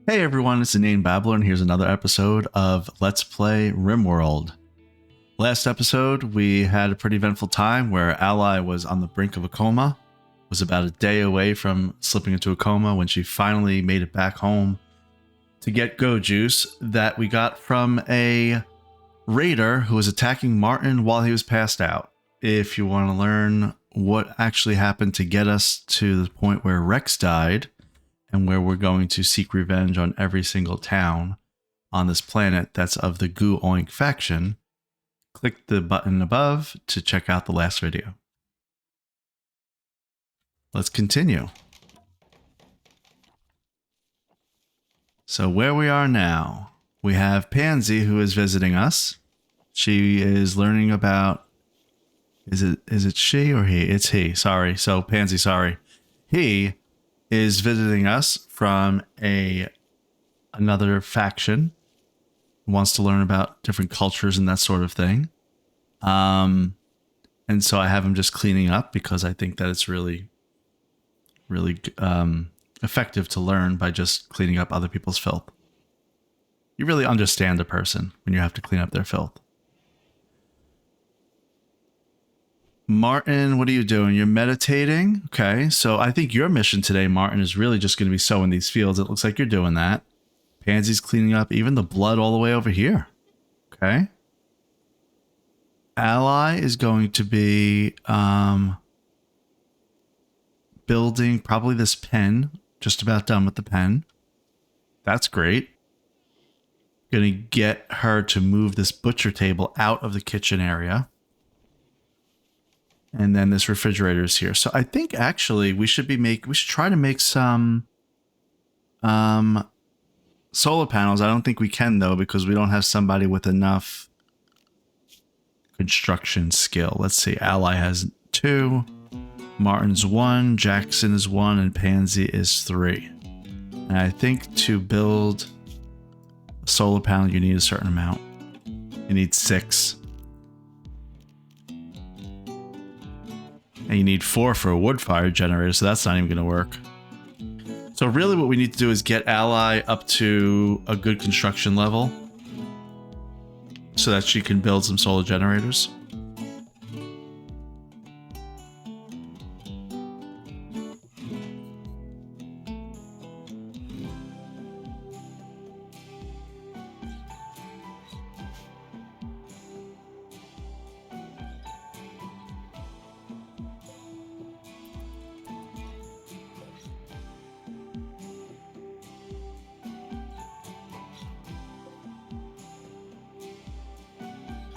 Hey everyone, it's Inane Babbler, and here's another episode of Let's Play RimWorld. Last episode, we had a pretty eventful time where Ally was on the brink of a coma, was about a day away from slipping into a coma when she finally made it back home to get Go Juice that we got from a raider who was attacking Martin while he was passed out. If you want to learn what actually happened to get us to the point where Rex died, and where we're going to seek revenge on every single town on this planet that's of the Goo Oink faction, click the button above to check out the last video. Let's continue. So where we are now, we have Pansy who is visiting us. She is learning about, is it she or he? It's he, sorry. So Pansy, sorry. He is visiting us from another faction, wants to learn about different cultures and that sort of thing. And so I have him just cleaning up because I think that it's really effective to learn by just cleaning up other people's filth. You really understand a person when you have to clean up their filth. Martin, what are you doing? You're meditating? Okay, so I think your mission today, Martin, is really just going to be sowing these fields. It looks like you're doing that. Pansy's cleaning up even the blood all the way over here. Okay. Ally is going to be building probably this pen. Just about done with the pen. That's great. Going to get her to move this butcher table out of the kitchen area. And then this refrigerator is here. So I think actually we should try to make some solar panels. I don't think we can though, because we don't have somebody with enough construction skill. Let's see. Ally has 2, Martin's 1, Jackson is 1, and Pansy is 3. And I think to build a solar panel, you need a certain amount. You need 6. And you need 4 for a wood fire generator, so that's not even going to work. So really what we need to do is get Ally up to a good construction level so that she can build some solar generators.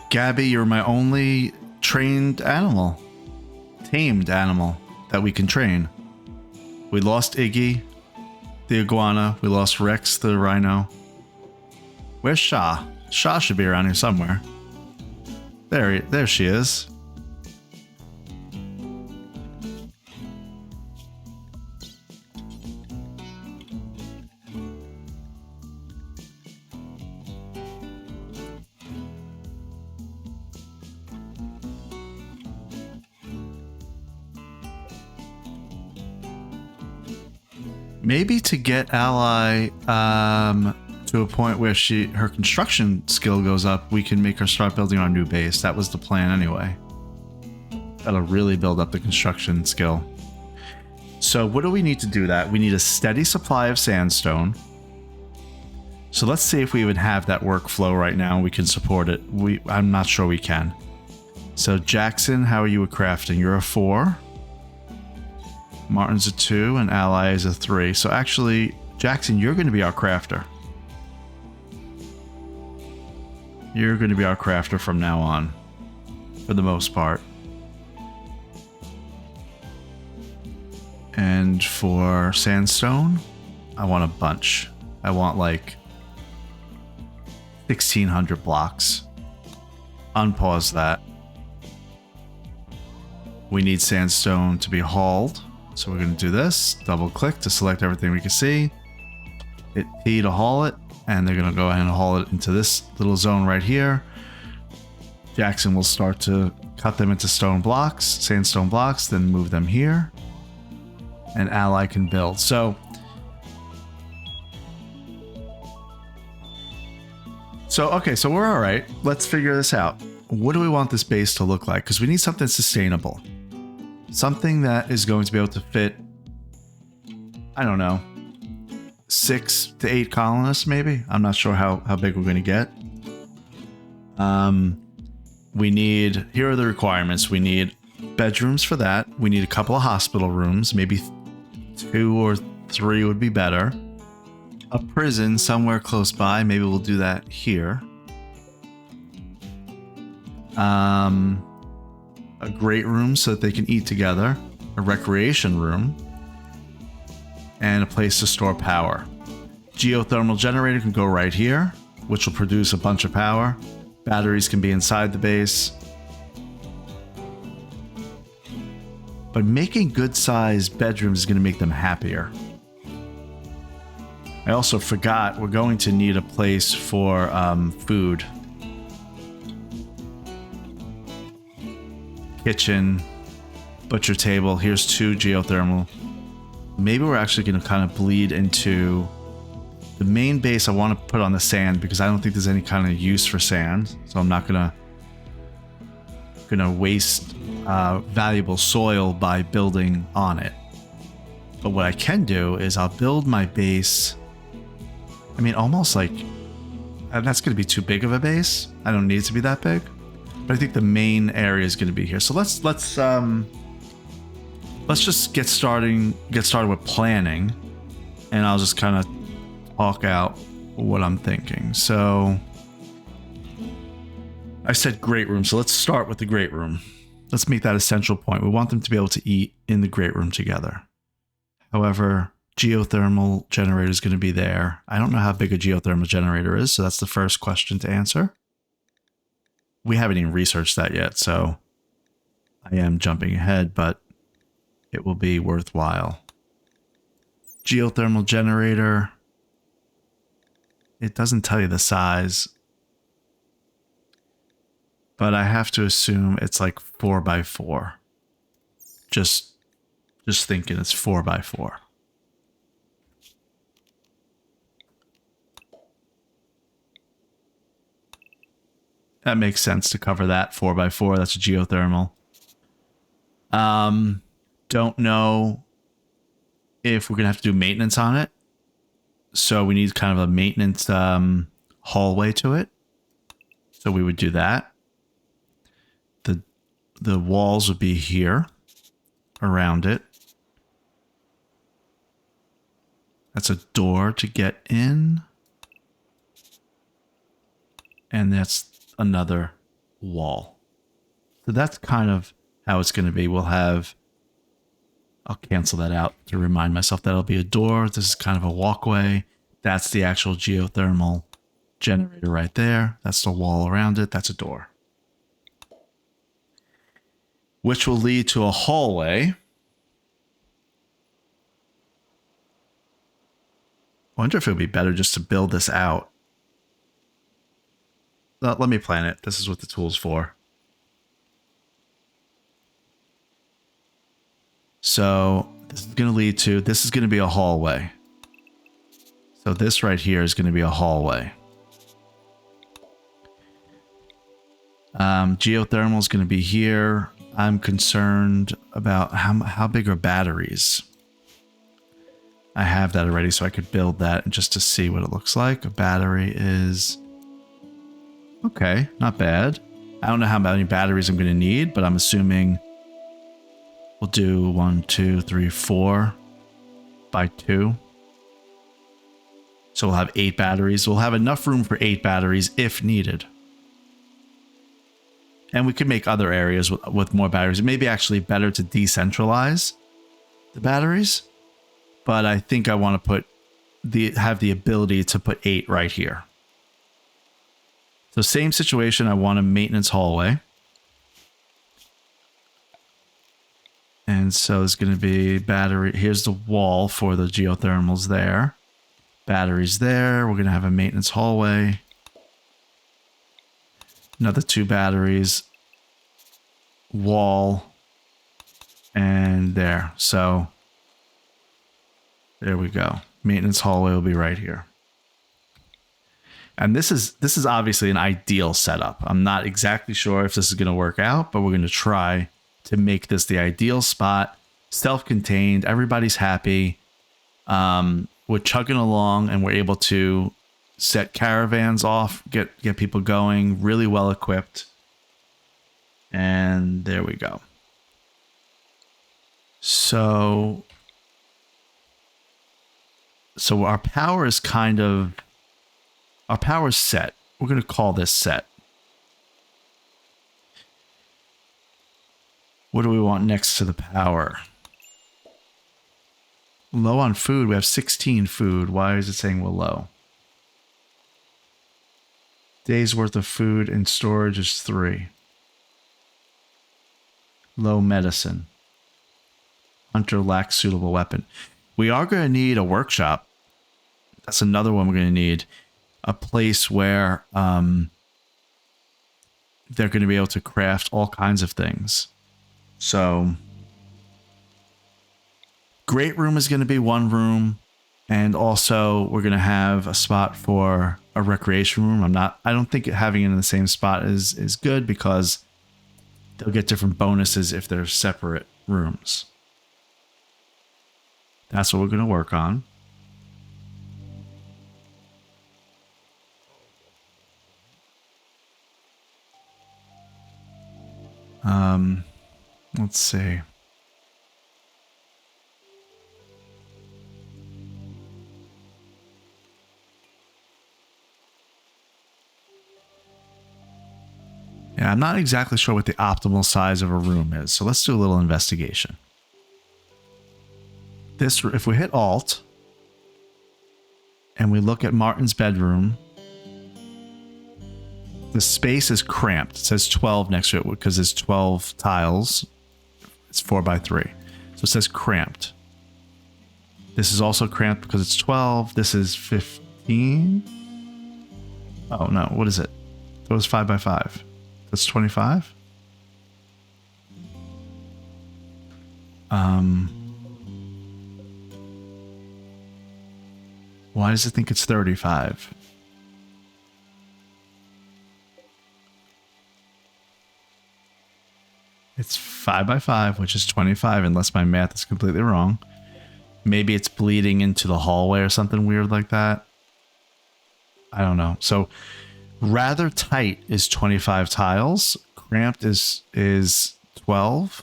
Gabby, you're my only tamed animal that we can train. We lost Iggy, the iguana. We lost Rex, the rhino. Where's Sha? Sha should be around here somewhere. There she is. Maybe to get Ally to a point where her construction skill goes up, we can make her start building our new base. That was the plan anyway. That'll really build up the construction skill. So what do we need to do that? We need a steady supply of sandstone. So let's see if we even have that workflow right now and we can support it. I'm not sure we can. So Jackson, how are you with crafting? You're a 4. Martin's a 2 and Ally is a 3. So actually, Jackson, you're going to be our crafter. You're going to be our crafter from now on, for the most part. And for sandstone, I want a bunch. I want like 1,600 blocks. Unpause that. We need sandstone to be hauled. So we're going to do this, double click to select everything we can see, hit P to haul it, and they're going to go ahead and haul it into this little zone right here. Jackson will start to cut them into stone blocks, sandstone blocks, then move them here. And Ally can build. So Okay, so we're all right. Let's figure this out. What do we want this base to look like? Because we need something sustainable. Something that is going to be able to fit, I don't know, 6 to 8 colonists, maybe? I'm not sure how big we're going to get. Here are the requirements. We need bedrooms for that. We need a couple of hospital rooms, maybe 2 or 3 would be better. A prison somewhere close by. Maybe we'll do that here. A great room so that they can eat together. A recreation room. And a place to store power. Geothermal generator can go right here, which will produce a bunch of power. Batteries can be inside the base. But making good-sized bedrooms is going to make them happier. I also forgot we're going to need a place for food. Kitchen, butcher table. Here's 2 geothermal. Maybe we're actually going to kind of bleed into the main base. I want to put on the sand because I don't think there's any kind of use for sand. So I'm not gonna waste valuable soil by building on it. But what I can do is I'll build my base. I mean, almost like, and that's going to be too big of a base. I don't need it to be that big. But I think the main area is going to be here. So let's just get started with planning, and I'll just kind of talk out what I'm thinking. So I said great room. So let's start with the great room. Let's make that a central point. We want them to be able to eat in the great room together. However, geothermal generator is going to be there. I don't know how big a geothermal generator is, so that's the first question to answer. We haven't even researched that yet, so I am jumping ahead, but it will be worthwhile. Geothermal generator. It doesn't tell you the size, but I have to assume it's like 4x4. Just thinking it's 4x4. That makes sense to cover that 4x4. That's a geothermal. Don't know if we're gonna have to do maintenance on it, so we need kind of a maintenance hallway to it. So we would do that. The walls would be here around it. That's a door to get in, and that's another wall. So that's kind of how it's going to be. I'll cancel that out to remind myself that it'll be a door. This is kind of a walkway. That's the actual geothermal generator right there. That's the wall around it. That's a door, which will lead to a hallway. I wonder if it would be better just to build this out. Let me plan it. This is what the tool's for. So this is going to lead to, this is going to be a hallway. So this right here is going to be a hallway. Geothermal is going to be here. I'm concerned about how big are batteries. I have that already, so I could build that just to see what it looks like. A battery is okay, not bad. I don't know how many batteries I'm going to need, but I'm assuming we'll do 1, 2, 3, 4 by 2. So we'll have 8 batteries. We'll have enough room for 8 batteries if needed. And we could make other areas with more batteries. It may be actually better to decentralize the batteries, but I think I want to have the ability to put 8 right here. So same situation, I want a maintenance hallway. And so it's going to be battery. Here's the wall for the geothermals there. Batteries there. We're going to have a maintenance hallway. Another 2 batteries. Wall. And there. So there we go. Maintenance hallway will be right here. And this is obviously an ideal setup. I'm not exactly sure if this is going to work out, but we're going to try to make this the ideal spot. Self-contained, everybody's happy. We're chugging along, and we're able to set caravans off, get people going, really well equipped. And there we go. So our power is our power is set. We're going to call this set. What do we want next to the power? Low on food. We have 16 food. Why is it saying we're low? Days worth of food and storage is 3. Low medicine. Hunter lacks suitable weapon. We are going to need a workshop. That's another one we're going to need. A place where they're going to be able to craft all kinds of things. So, great room is going to be one room. And also, we're going to have a spot for a recreation room. I don't think having it in the same spot is good, because they'll get different bonuses if they're separate rooms. That's what we're going to work on. Let's see. Yeah, I'm not exactly sure what the optimal size of a room is, so let's do a little investigation. This, if we hit Alt and we look at Martin's bedroom, the space is cramped. It says 12 next to it because there's 12 tiles. It's 4x3. So it says cramped. This is also cramped because it's 12. This is 15. Oh no, what is it? That was 5x5. That's 25. Why does it think it's 35? It's 5x5, which is 25, unless my math is completely wrong. Maybe it's bleeding into the hallway or something weird like that. I don't know. So rather tight is 25 tiles. Cramped is 12.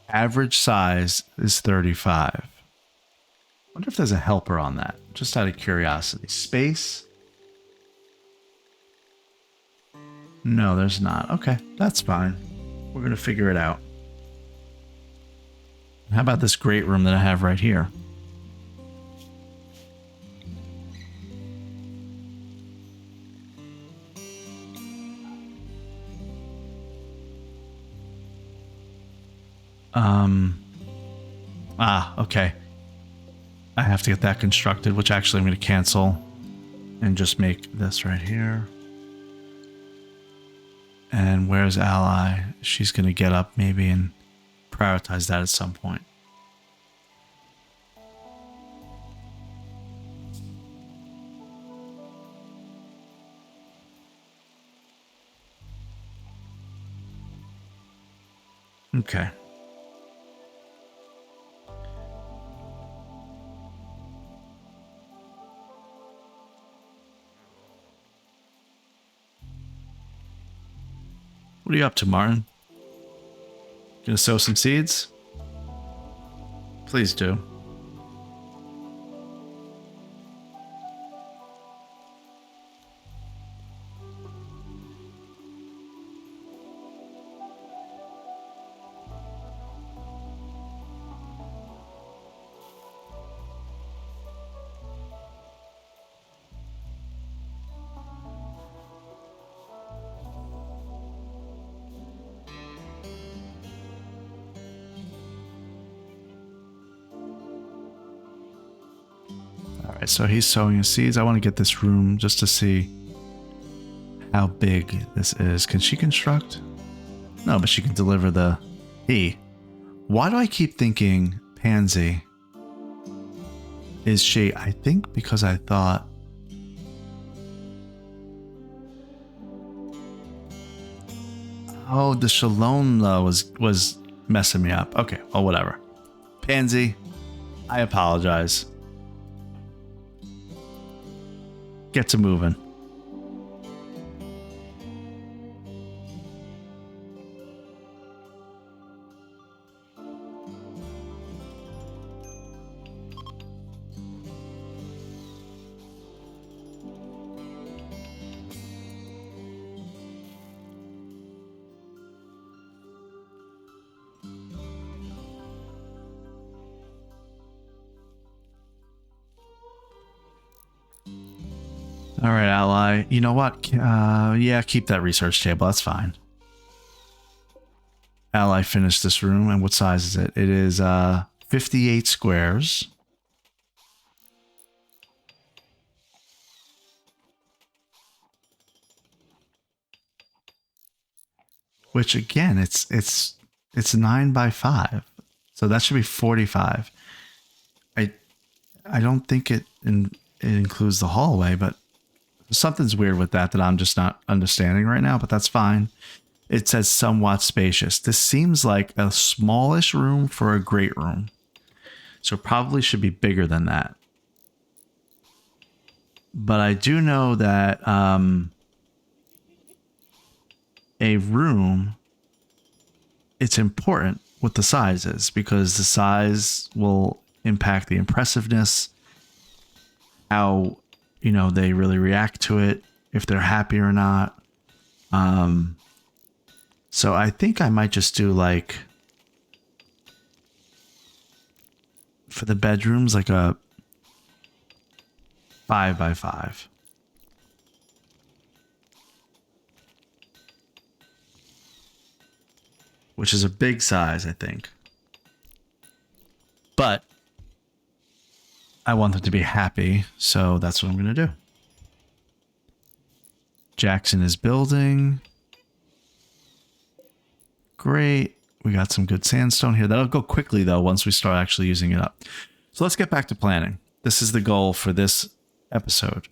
Average size is 35. Wonder if there's a helper on that, just out of curiosity. Space? No, there's not. Okay, that's fine. We're going to figure it out. How about this great room that I have right here? Okay. I have to get that constructed, which actually I'm going to cancel and just make this right here. And where's Ally? She's going to get up maybe and prioritize that at some point. Okay. What are you up to, Martin? Gonna sow some seeds? Please do. Alright, so he's sowing his seeds. I want to get this room just to see how big this is. Can she construct? No, but she can deliver the E. Why do I keep thinking Pansy? is she? I think because I thought... Oh, the Shalom was messing me up. Okay, oh, whatever. Pansy, I apologize. Get to moving. All right, ally. You know what? Yeah, keep that research table. That's fine. Ally finished this room. And what size is it? It is 58 squares. Which again, it's 9 by 5. So that should be 45. I don't think it includes the hallway, but something's weird with that I'm just not understanding right now, but that's fine. It says somewhat spacious. This seems like a smallish room for a great room. So it probably should be bigger than that. But I do know that a room, it's important what the size is, because the size will impact the impressiveness, how, you know, they really react to it, if they're happy or not. So I think I might just do, like, for the bedrooms, like a 5 by 5. Which is a big size, I think. But I want them to be happy, so that's what I'm going to do. Jackson is building. Great. We got some good sandstone here. That'll go quickly, though, once we start actually using it up. So let's get back to planning. This is the goal for this episode.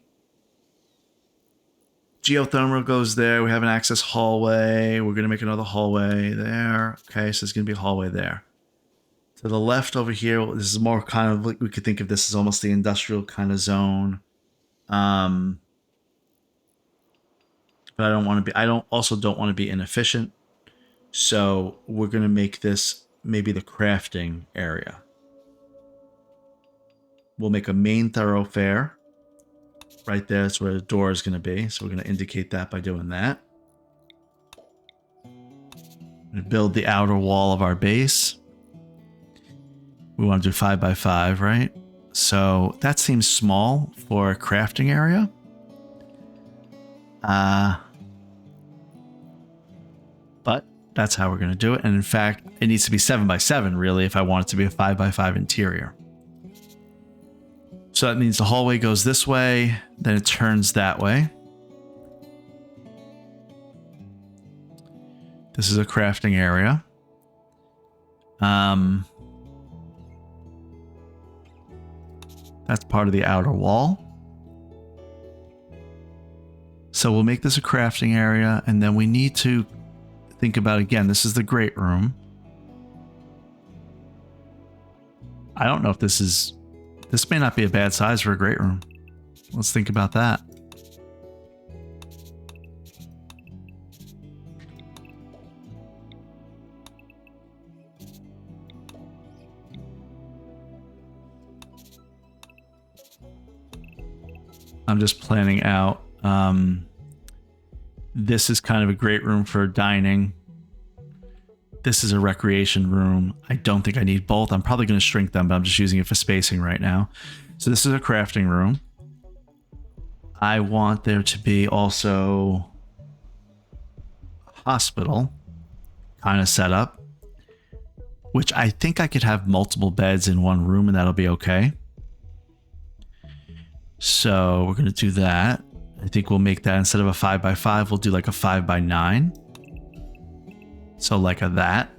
Geothermal goes there. We have an access hallway. We're going to make another hallway there. Okay, so there's going to be a hallway there. To the left over here, this is more kind of like, we could think of this as almost the industrial kind of zone. But I don't want to be, also don't want to be inefficient. So we're going to make this maybe the crafting area. We'll make a main thoroughfare. Right there, that's where the door is going to be. So we're going to indicate that by doing that. We're going to build the outer wall of our base. We want to do 5 by 5, right? So that seems small for a crafting area. But that's how we're going to do it. And in fact, it needs to be 7 by 7, really, if I want it to be a 5 by 5 interior. So that means the hallway goes this way, then it turns that way. This is a crafting area. That's part of the outer wall. So we'll make this a crafting area, and then we need to think about, again, this is the great room. I don't know if this may not be a bad size for a great room. Let's think about that. I'm just planning out. This is kind of a great room for dining. This is a recreation room. I don't think I need both. I'm probably going to shrink them, but I'm just using it for spacing right now. So this is a crafting room. I want there to be also a hospital kind of set up, which I think I could have multiple beds in one room and that'll be okay. So we're going to do that. I think we'll make that, instead of a 5 by 5, we'll do like a 5 by 9. So like a that.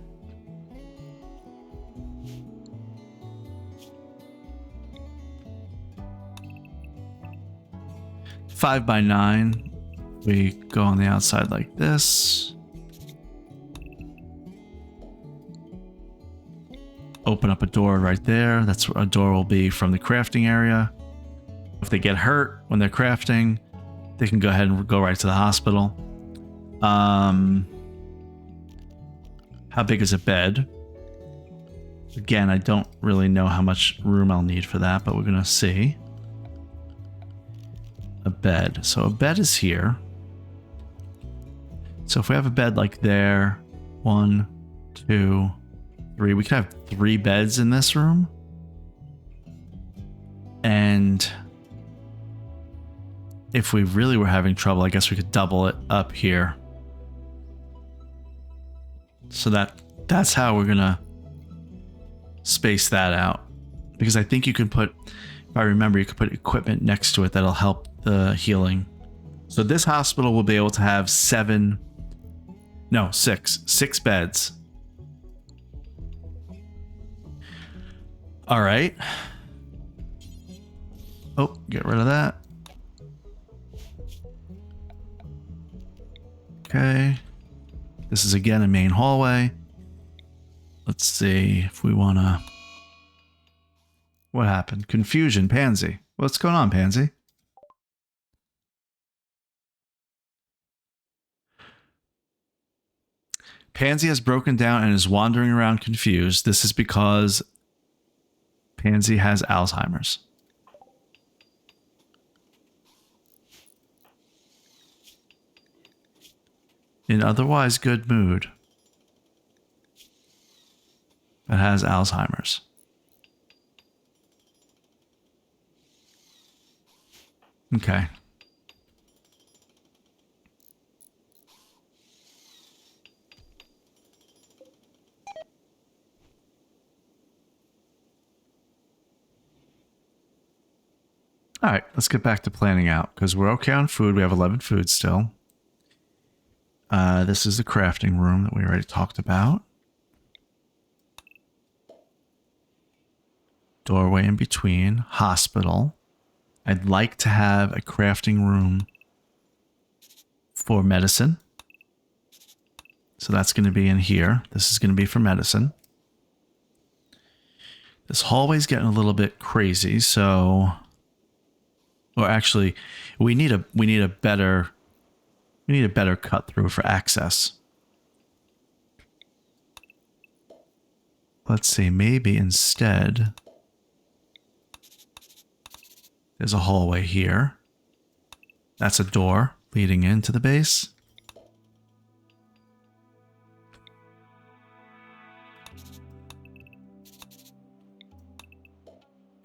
5x9. We go on the outside like this. Open up a door right there. That's where a door will be from the crafting area. If they get hurt when they're crafting, they can go ahead and go right to the hospital. How big is a bed? Again, I don't really know how much room I'll need for that, but we're going to see. A bed. So a bed is here. So if we have a bed like there, 1, 2, 3, we could have 3 beds in this room. And if we really were having trouble, I guess we could double it up here. So that's how we're gonna space that out. Because I think you can put, if I remember, you could put equipment next to it that'll help the healing. So this hospital will be able to have 6 beds. All right. Oh, get rid of that. Okay. This is again a main hallway. Let's see if we want to... What happened? Confusion, Pansy. What's going on, Pansy? Pansy has broken down and is wandering around confused. This is because Pansy has Alzheimer's. In otherwise good mood, but has Alzheimer's. Okay. All right, let's get back to planning out because we're okay on food. We have 11 food still. This is the crafting room that we already talked about. Doorway in between. Hospital. I'd like to have a crafting room for medicine. So that's going to be in here. This is going to be for medicine. This hallway's getting a little bit crazy, so... Or actually, we need a better cut through for access. Let's see, maybe instead there's a hallway here. That's a door leading into the base.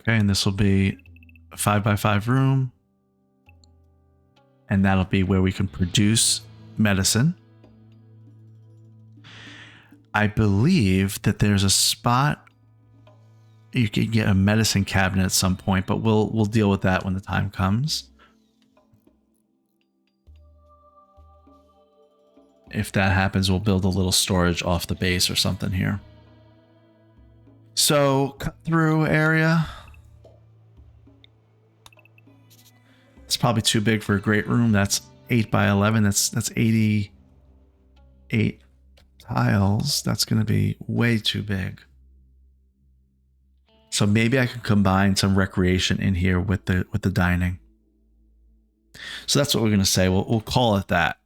Okay, and this will be a 5x5 room. And that'll be where we can produce medicine. I believe that there's a spot you can get a medicine cabinet at some point, but we'll deal with that when the time comes. If that happens, we'll build a little storage off the base or something here. So, cut through area. It's probably too big for a great room. That's 8x11. That's 88 tiles. That's going to be way too big. So maybe I can combine some recreation in here with the dining. So that's what we're going to say. We'll call it that.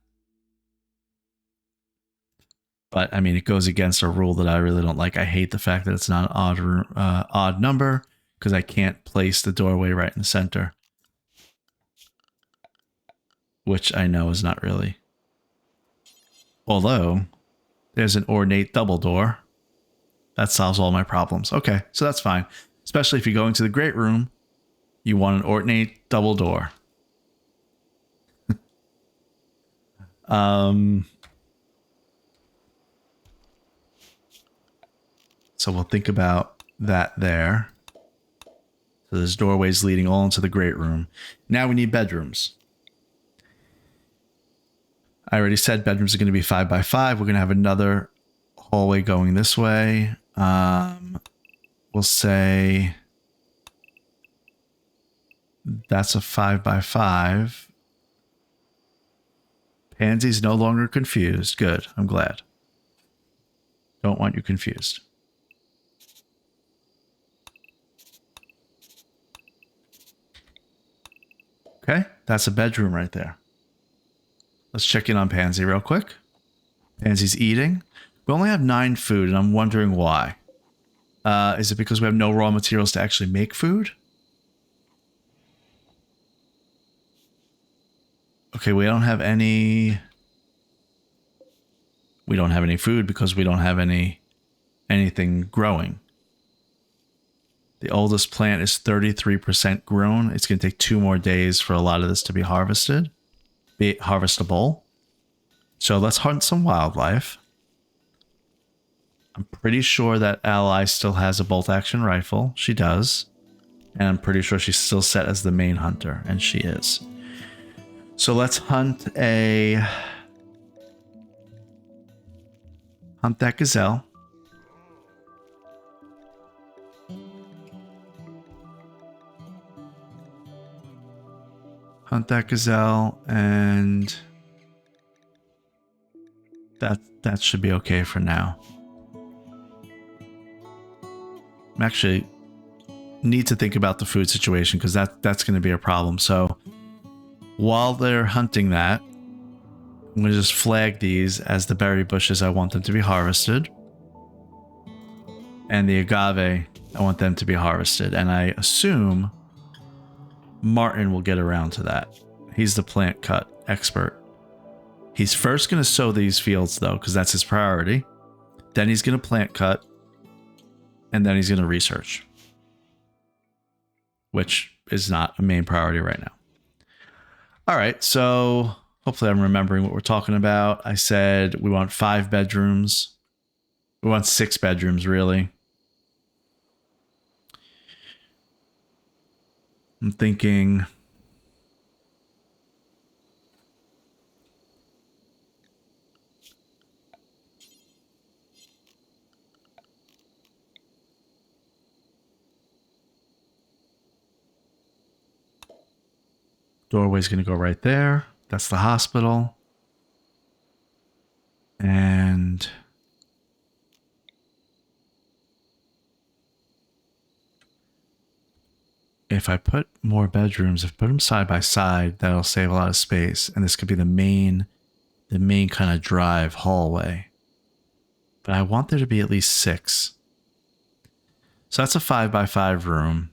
But I mean, it goes against a rule that I really don't like. I hate the fact that it's not an odd number because I can't place the doorway right in the center. Which I know is not really. Although, there's an ornate double door. That solves all my problems. Okay, so that's fine. Especially if you're going to the great room, you want an ornate double door. So we'll think about that there. So there's doorways leading all into the great room. Now we need bedrooms. I already said bedrooms are going to be 5x5. We're going to have another hallway going this way. We'll say that's a 5x5. Pansy's no longer confused. Good. I'm glad. Don't want you confused. Okay, that's a bedroom right there. Let's check in on Pansy real quick. Pansy's eating. We only have 9 food, and I'm wondering why. Is it because we have no raw materials to actually make food? Okay, we don't have any... We don't have any food because we don't have anything growing. The oldest plant is 33% grown. It's going to take 2 more days for a lot of this to be harvested. Be harvestable. So let's hunt some wildlife. I'm pretty sure that Ally still has a bolt-action rifle. She does. And I'm pretty sure she's still set as the main hunter. And she is. So let's hunt that gazelle. Hunt that gazelle, and that should be okay for now. I actually need to think about the food situation because that's going to be a problem. So while they're hunting that, I'm going to just flag these as the berry bushes. I want them to be harvested. And the agave, I want them to be harvested. And I assume Martin will get around to that. He's the plant cut expert. He's first going to sow these fields, though, because that's his priority. Then he's going to plant cut. And then he's going to research. Which is not a main priority right now. All right, so hopefully I'm remembering what we're talking about. I said we want 5 bedrooms. We want 6 bedrooms, really. I'm thinking... Doorway's going to go right there. That's the hospital. And if I put more bedrooms, if I put them side by side, that'll save a lot of space. And this could be the main kind of drive hallway. But I want there to be at least 6. So that's a 5 by 5 room.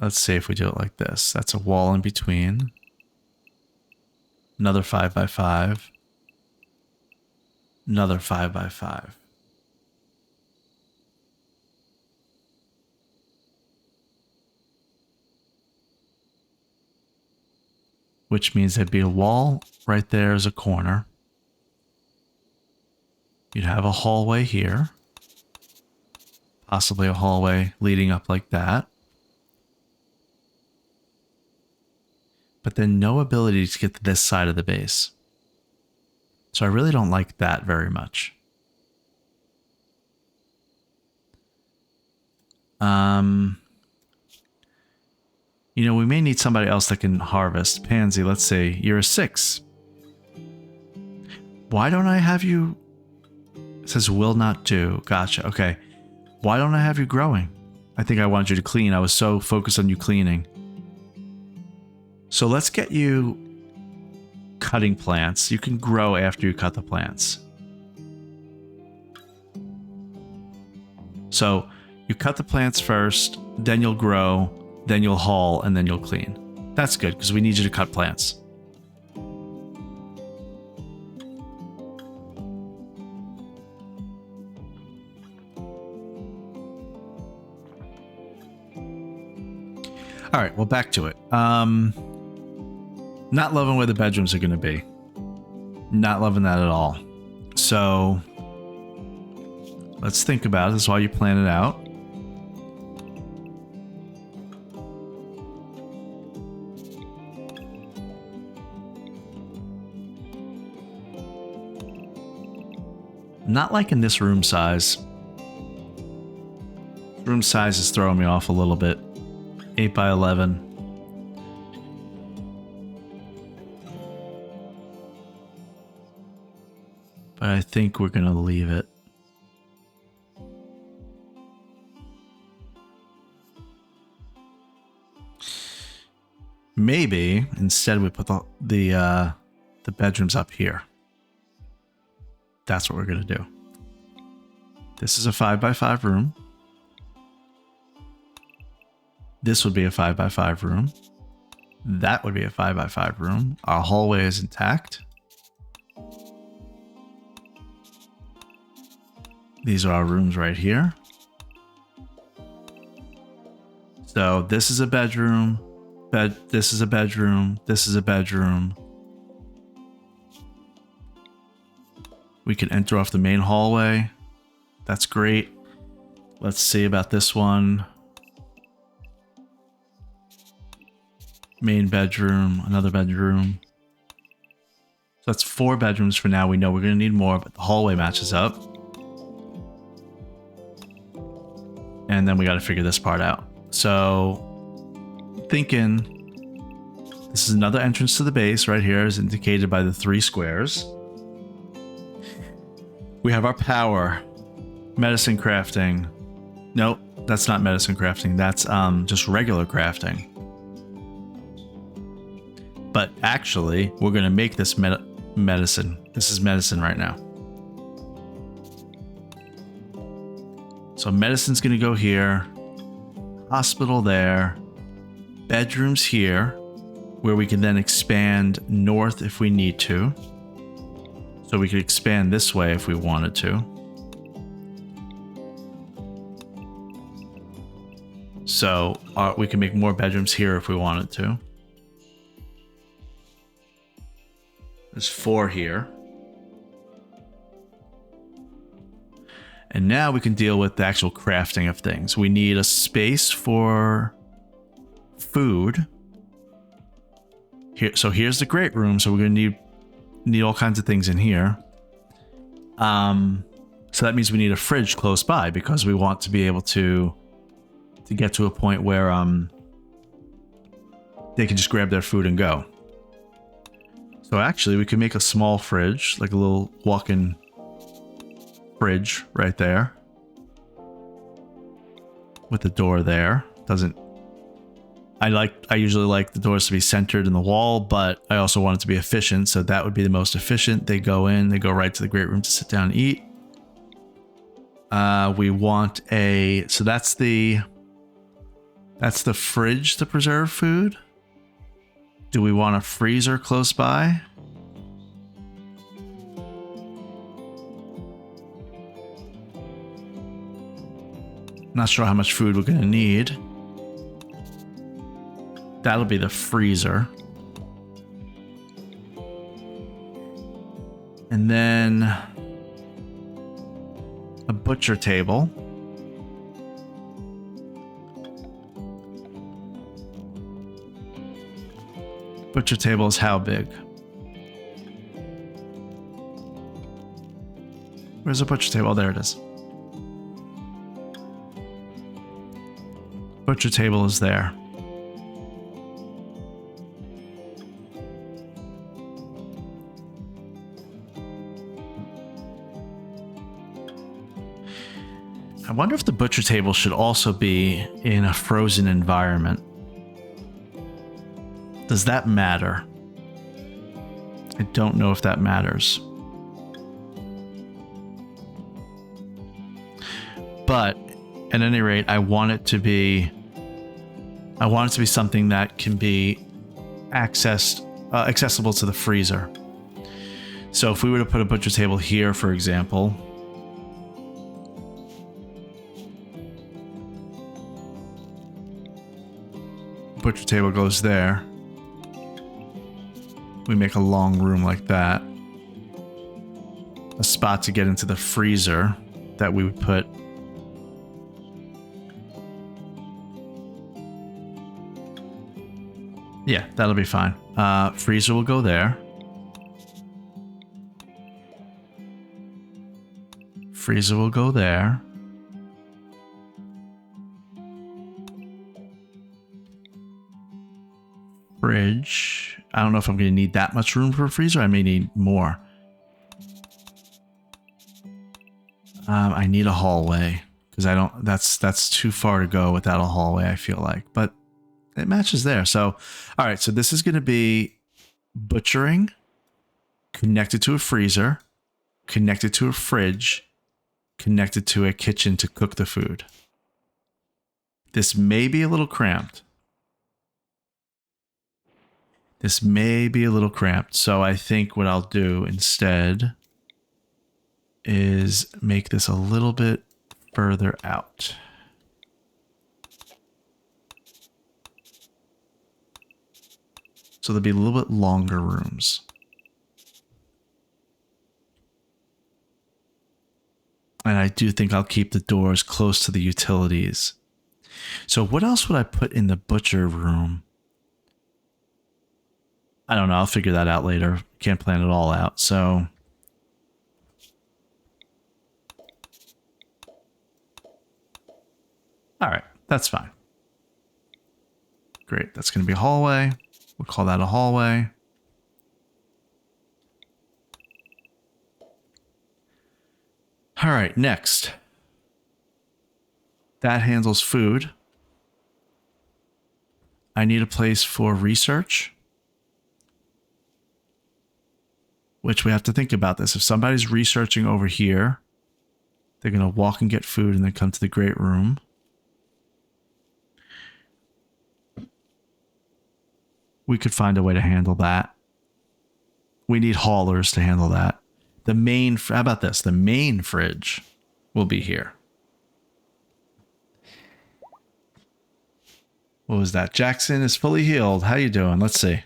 Let's see if we do it like this. That's a wall in between. Another 5 by 5. Another 5 by 5. Which means there'd be a wall right there as a corner. You'd have a hallway here. Possibly a hallway leading up like that. But then no ability to get to this side of the base. So I really don't like that very much. You know, we may need somebody else that can harvest. Pansy, let's see. You're a 6. Why don't I have you... It says will not do. Gotcha. Okay. Why don't I have you growing? I think I wanted you to clean. I was so focused on you cleaning. So let's get you cutting plants. You can grow after you cut the plants. So you cut the plants first, then you'll grow, then you'll haul, and then you'll clean. That's good, because we need you to cut plants. All right, well, back to it. Not loving where the bedrooms are going to be. Not loving that at all. So let's think about it. This is why you plan it out. Not liking this room size. Room size is throwing me off a little bit. 8 by 11. but I think we're going to leave it. Maybe instead we put the bedrooms up here. That's what we're going to do. This is a 5x5 room. This would be a 5x5 room. That would be a 5x5 room. Our hallway is intact. These are our rooms right here. So this is a bedroom. This is a bedroom. This is a bedroom. We can enter off the main hallway. That's great. Let's see about this one. Main bedroom, another bedroom. So that's 4 bedrooms for now. We know we're going to need more, but the hallway matches up. And then we got to figure this part out. So thinking this is another entrance to the base right here, as indicated by the 3 squares. We have our power, medicine crafting. Nope, that's not medicine crafting. That's just regular crafting. But actually, we're going to make this medicine. This is medicine right now. So medicine's going to go here. Hospital there. Bedrooms here, where we can then expand north if we need to. So we could expand this way if we wanted to. So we can make more bedrooms here if we wanted to. There's 4 here. And now we can deal with the actual crafting of things. We need a space for food. Here, so here's the great room. So we're going to need all kinds of things in here. So that means we need a fridge close by because we want to be able to get to a point where they can just grab their food and go. So actually we can make a small fridge, like a little walk-in fridge right there with the door there. I usually like the doors to be centered in the wall, but I also want it to be efficient, so that would be the most efficient. They go in, they go right to the great room to sit down and eat. We want so that's the fridge to preserve food. Do we want a freezer close by? Not sure how much food we're going to need. That'll be the freezer. And then a butcher table. Butcher table is how big? Where's the butcher table? Oh, there it is. Butcher table is there. I wonder if the butcher table should also be in a frozen environment. Does that matter? I don't know if that matters. But at any rate, I want it to be something that can be accessible to the freezer. So if we were to put a butcher table here, for example, butcher table goes there. We make a long room like that. A spot to get into the freezer that we would put. Yeah, that'll be fine. Freezer will go there. Freezer will go there. Fridge. I don't know if I'm going to need that much room for a freezer. I may need more. I need a hallway because I don't. That's too far to go without a hallway. I feel like, but it matches there. So, all right. So this is going to be butchering, connected to a freezer, connected to a fridge, connected to a kitchen to cook the food. This may be a little cramped. So I think what I'll do instead is make this a little bit further out. So there'll be a little bit longer rooms. And I do think I'll keep the doors close to the utilities. So what else would I put in the butcher room? I don't know. I'll figure that out later. Can't plan it all out. So all right, that's fine. Great. That's going to be a hallway. We'll call that a hallway. All right, next. That handles food. I need a place for research, which we have to think about this. If somebody's researching over here, they're going to walk and get food and then come to the great room. We could find a way to handle that. We need haulers to handle that. The main, how about this? The main fridge will be here. What was that? Jackson is fully healed. How you doing? Let's see.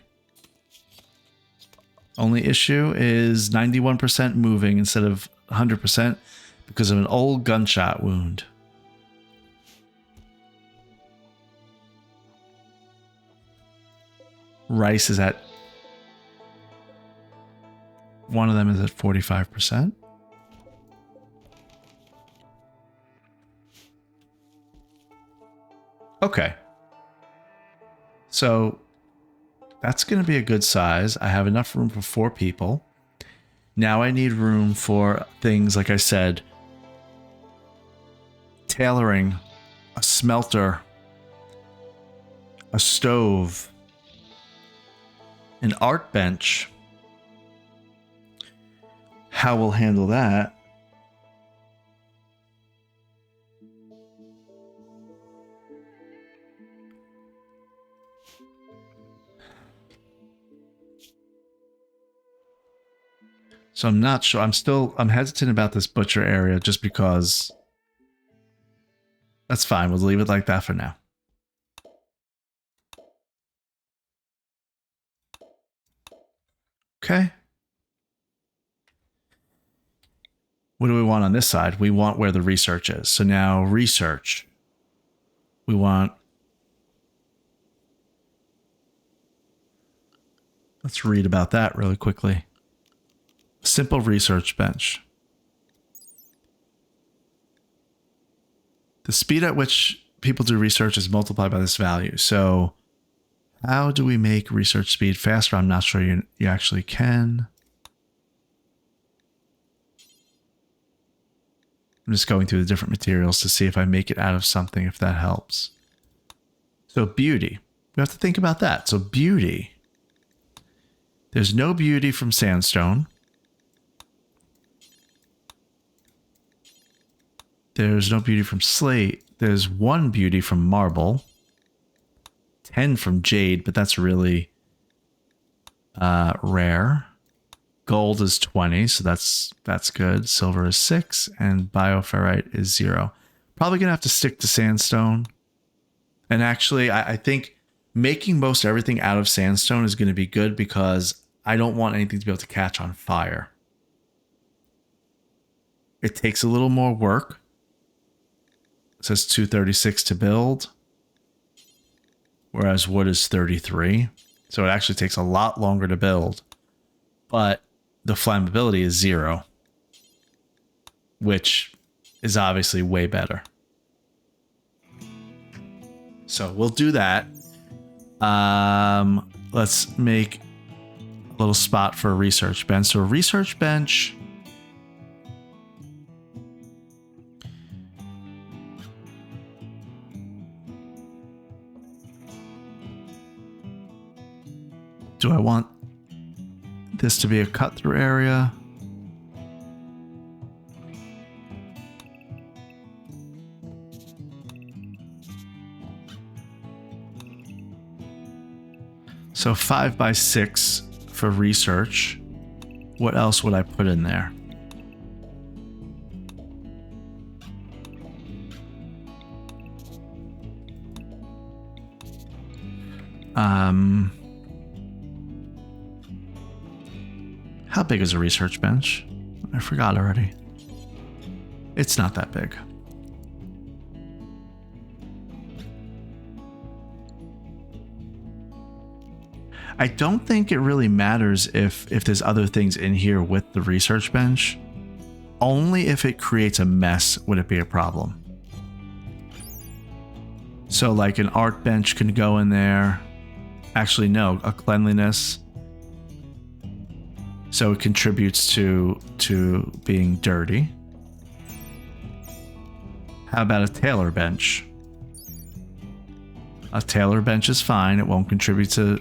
Only issue is 91% moving instead of 100% because of an old gunshot wound. Rice is at... One of them is at 45%. Okay. So that's going to be a good size. I have enough room for 4 people. Now I need room for things, like I said, tailoring, a smelter, a stove, an art bench. How we'll handle that. So I'm not sure. I'm hesitant about this butcher area just because. That's fine. We'll leave it like that for now. Okay. What do we want on this side? We want where the research is. So now research. We want... Let's read about that really quickly. Simple research bench. The speed at which people do research is multiplied by this value. So how do we make research speed faster? I'm not sure you actually can. I'm just going through the different materials to see if I make it out of something, if that helps. So beauty. We have to think about that. So beauty. There's no beauty from sandstone. There's no beauty from slate. There's 1 beauty from marble. 10 from jade, but that's really rare. Gold is 20, so that's good. Silver is 6, and bioferrite is 0. Probably gonna have to stick to sandstone. And actually, I think making most everything out of sandstone is gonna be good because I don't want anything to be able to catch on fire. It takes a little more work. It says 236 to build, whereas wood is 33. So it actually takes a lot longer to build, but the flammability is 0, which is obviously way better. So we'll do that. Let's make a little spot for a research bench. So a research bench I want this to be a cut-through area? So 5 by 6 for research. What else would I put in there? How big is a research bench? I forgot already. It's not that big. I don't think it really matters if there's other things in here with the research bench. Only if it creates a mess would it be a problem. So like an art bench can go in there. Actually, no, a cleanliness. So it contributes to being dirty. How about a tailor bench? A tailor bench is fine. It won't contribute to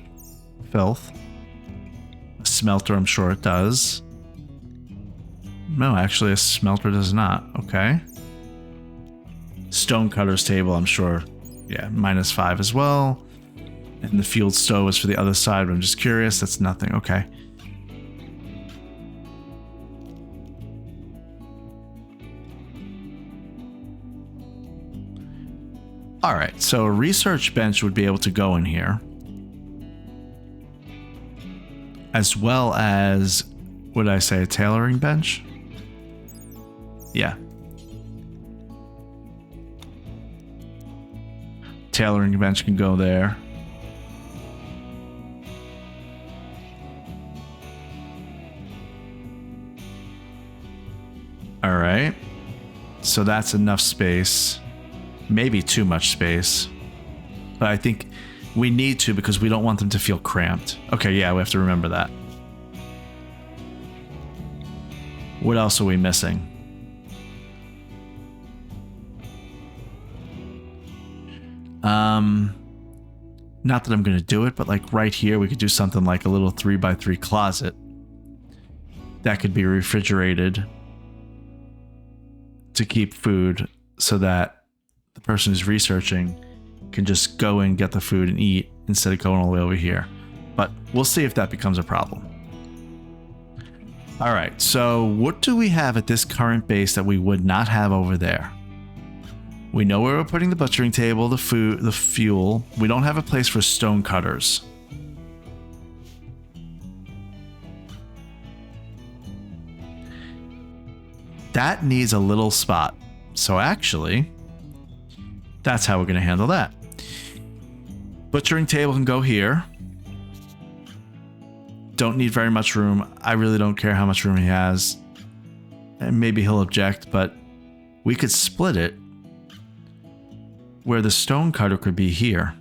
filth. A smelter, I'm sure it does. No, actually a smelter does not. Okay. Stonecutter's table, I'm sure. Yeah, -5 as well. And the field stove is for the other side, but I'm just curious. That's nothing. Okay. All right, so a research bench would be able to go in here. As well as, would I say a tailoring bench? Yeah. Tailoring bench can go there. All right. So that's enough space. Maybe too much space. But I think we need to because we don't want them to feel cramped. Okay, yeah, we have to remember that. What else are we missing? Not that I'm going to do it, but like right here, we could do something like a little 3x3 closet. That could be refrigerated to keep food so that the person who's researching can just go and get the food and eat instead of going all the way over here. But we'll see if that becomes a problem. All right, so what do we have at this current base that we would not have over there? We know where we're putting the butchering table, the food, the fuel. We don't have a place for stone cutters. That needs a little spot. So actually, that's how we're going to handle that. Butchering table can go here. Don't need very much room. I really don't care how much room he has. And maybe he'll object, but we could split it where the stone cutter could be here.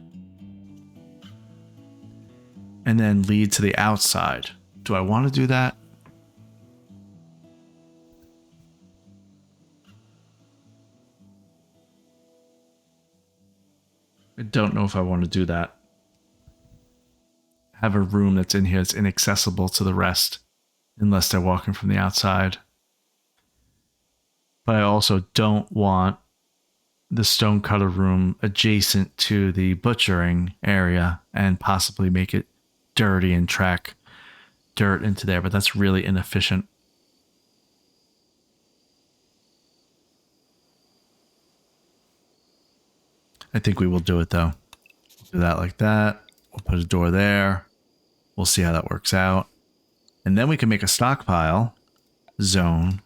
And then lead to the outside. Do I want to do that? I don't know if I want to do that. Have a room that's in here that's inaccessible to the rest unless they're walking from the outside. But I also don't want the stonecutter room adjacent to the butchering area and possibly make it dirty and track dirt into there, but that's really inefficient. I think we will do it though. Do that like that. We'll put a door there. We'll see how that works out. And then we can make a stockpile zone.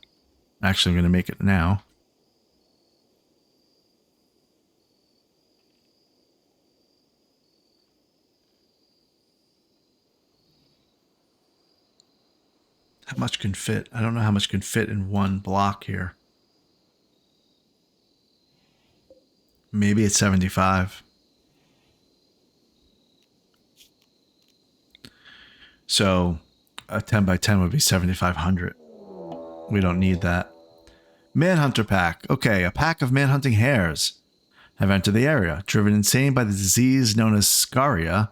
Actually, I'm going to make it now. How much can fit? I don't know how much can fit in one block here. Maybe it's 75. So a 10 by 10 would be 7,500. We don't need that. Manhunter pack. Okay, a pack of manhunting hares have entered the area. Driven insane by the disease known as scaria,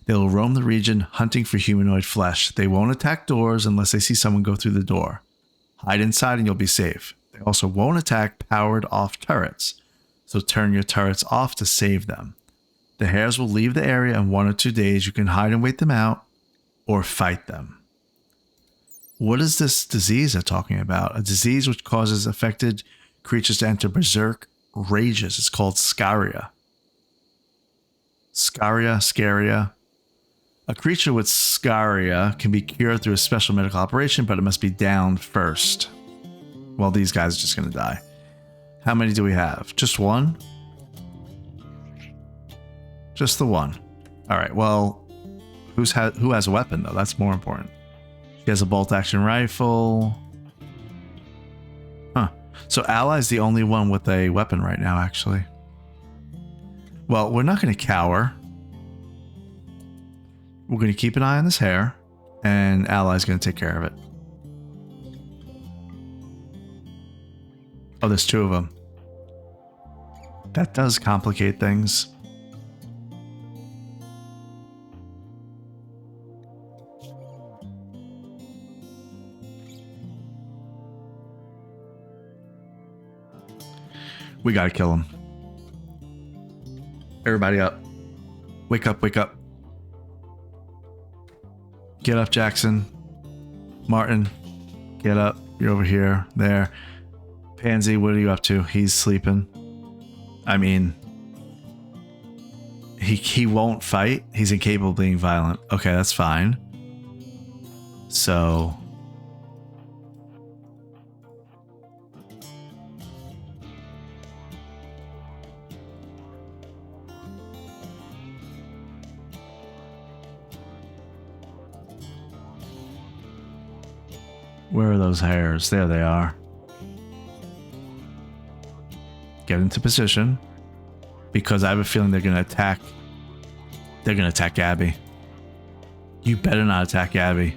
They will roam the region hunting for humanoid flesh. They won't attack doors unless they see someone go through the door. Hide inside and you'll be safe. They also won't attack powered off turrets, so turn your turrets off to save them. The hares will leave the area in 1 or 2 days. You can hide and wait them out or fight them. What is this disease they're talking about? A disease which causes affected creatures to enter berserk rages. It's called scaria. Scaria. A creature with scaria can be cured through a special medical operation, but it must be downed first. Well, these guys are just going to die. How many do we have? Just one? Just the one. All right, well, who has a weapon, though? That's more important. She has a bolt-action rifle. Huh. So Ally's the only one with a weapon right now, actually. Well, we're not going to cower. We're going to keep an eye on this hare, and Ally's going to take care of it. Oh, there's 2 of them. That does complicate things. We gotta kill him. Everybody up. Wake up, wake up. Get up, Jackson. Martin, get up. You're over here. There. Pansy, what are you up to? He's sleeping. I mean, he won't fight. He's incapable of being violent. Okay, that's fine. So... where are those hares? There they are. Get into position. Because I have a feeling they're going to attack. They're going to attack Abby. You better not attack Abby.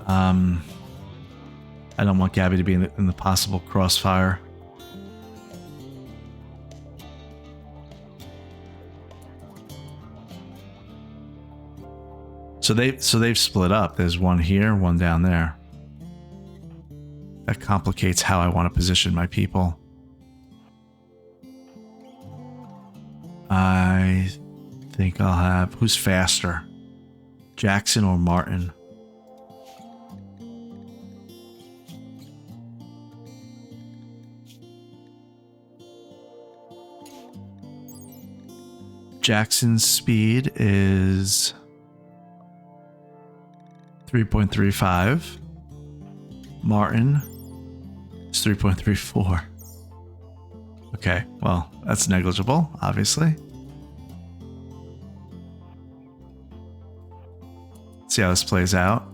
I don't want Gabby to be in the possible crossfire. So they've split up. There's one here, one down there. That complicates how I want to position my people. I think I'll have... who's faster? Jackson or Martin? Jackson's speed is 3.35. Martin is 3.34. Okay, well, that's negligible, obviously. Let's see how this plays out.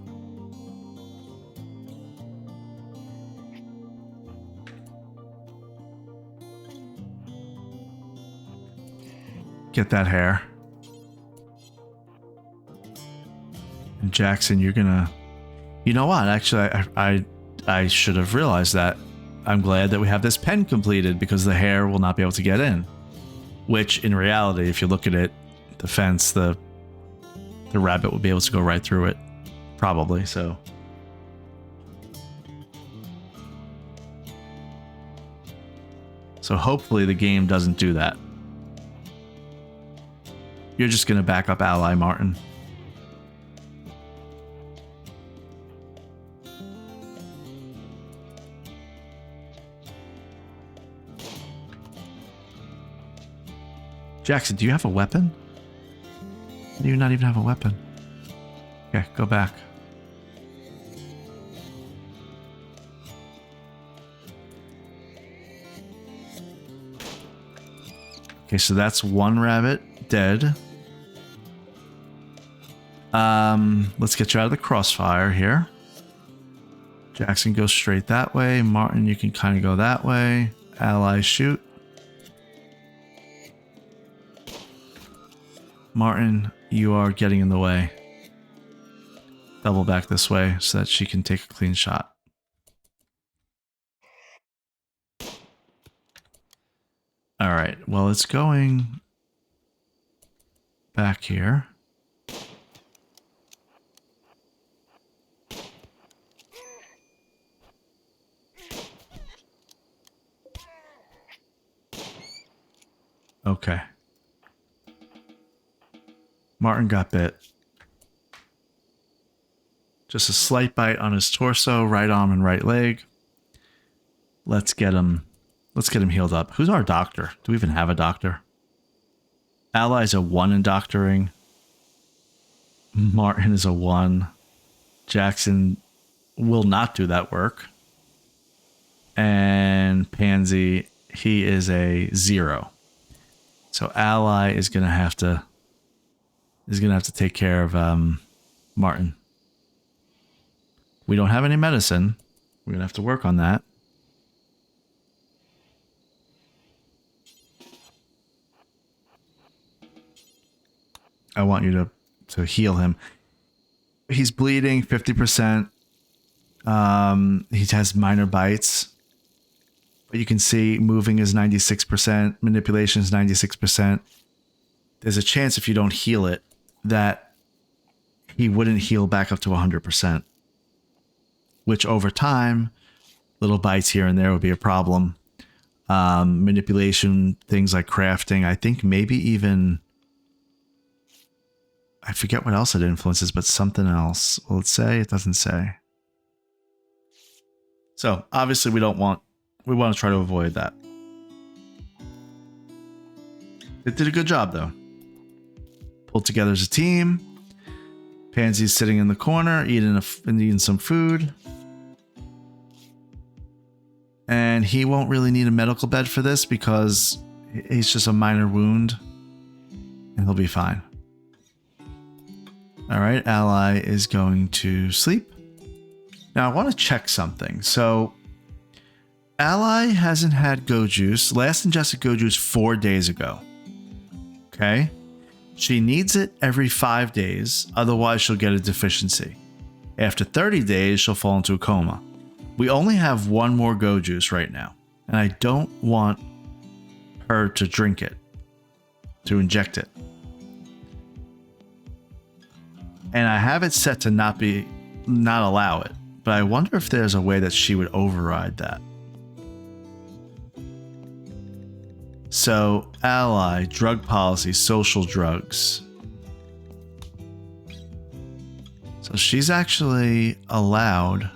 Get that hair. And Jackson, you're gonna... You know what? Actually, I should have realized that. I'm glad that we have this pen completed because the hare will not be able to get in. Which, in reality, if you look at it, the fence, the rabbit will be able to go right through it. Probably, so... So hopefully the game doesn't do that. You're just going to back up Ally, Martin. Jackson, do you have a weapon? Do you not even have a weapon? Okay, go back. Okay, so that's one rabbit dead. Let's get you out of the crossfire here. Jackson goes straight that way. Martin, you can kind of go that way. Ally, shoot. Martin, you are getting in the way. Double back this way so that she can take a clean shot. All right, well, it's going back here. Okay. Martin got bit. Just a slight bite on his torso, right arm and right leg. Let's get him healed up. Who's our doctor? Do we even have a doctor? Ally's a 1 in doctoring. Martin is a 1. Jackson will not do that work. And Pansy, he is a 0. So Ally is gonna have to take care of Martin. We don't have any medicine. We're gonna have to work on that. I want you to heal him. He's bleeding 50%. He has minor bites. But you can see moving is 96%, manipulation is 96%. There's a chance if you don't heal it that he wouldn't heal back up to 100%. Which over time, little bites here and there would be a problem. Manipulation, things like crafting, I think maybe even... I forget what else it influences, but something else. Will it say? It doesn't say. So obviously we want to try to avoid that. It did a good job though. Pulled together as a team. Pansy's sitting in the corner, eating some food. And he won't really need a medical bed for this because he's just a minor wound. And he'll be fine. All right, Ally is going to sleep. Now I want to check something. So Ally hasn't had go juice. Last ingested go juice 4 days ago. Okay. She needs it every 5 days. Otherwise she'll get a deficiency. After 30 days, she'll fall into a coma. We only have 1 more go juice right now. And I don't want her to drink it. To inject it. And I have it set to not allow it. But I wonder if there's a way that she would override that. So, Ally, drug policy, social drugs. So she's actually allowed.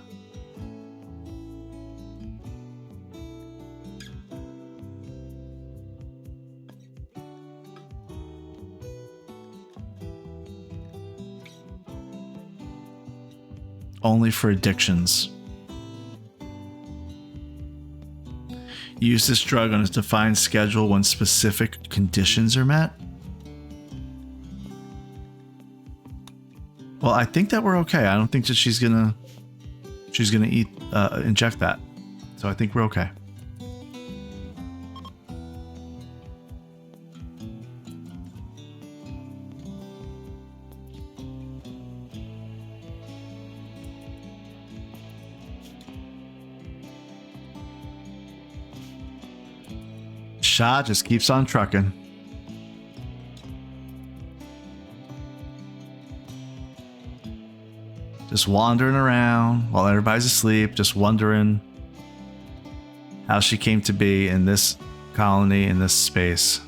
Only for addictions. Use this drug on a defined schedule when specific conditions are met. Well, I think that we're okay. I don't think that she's gonna inject that. So I think we're okay. Shah just keeps on trucking. Just wandering around while everybody's asleep, just wondering how she came to be in this colony, in this space.